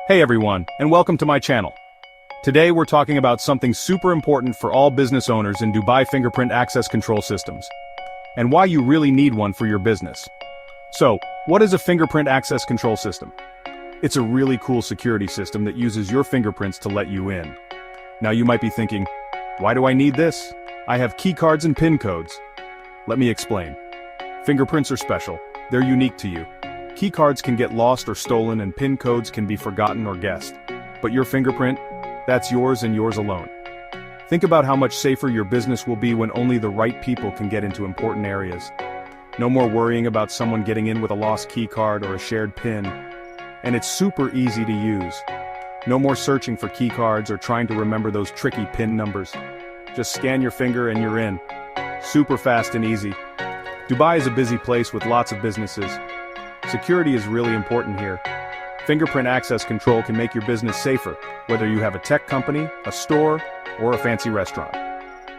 Hey everyone, and welcome to my channel. Today we're talking about something super important for all business owners in Dubai fingerprint access control systems, and why you really need one for your business. So, what is a fingerprint access control system? It's a really cool security system that uses your fingerprints to let you in. Now you might be thinking, why do I need this? I have key cards and PIN codes. Let me explain. Fingerprints are special, they're unique to you. Key cards can get lost or stolen and PIN codes can be forgotten or guessed. But your fingerprint, that's yours and yours alone. Think about how much safer your business will be when only the right people can get into important areas. No more worrying about someone getting in with a lost key card or a shared PIN. And it's super easy to use. No more searching for key cards or trying to remember those tricky PIN numbers. Just scan your finger and you're in. Super fast and easy. Dubai is a busy place with lots of businesses. Security is really important here. Fingerprint access control can make your business safer, whether you have a tech company, a store, or a fancy restaurant.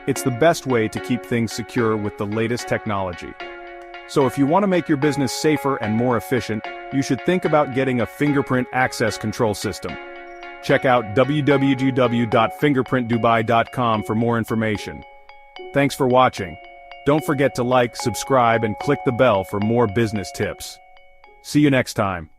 It's the best way to keep things secure with the latest technology. So if you want to make your business safer and more efficient, you should think about getting a fingerprint access control system. Check out www.fingerprintdubai.com for more information. Thanks for watching. Don't forget to like, subscribe, and click the bell for more business tips. See you next time.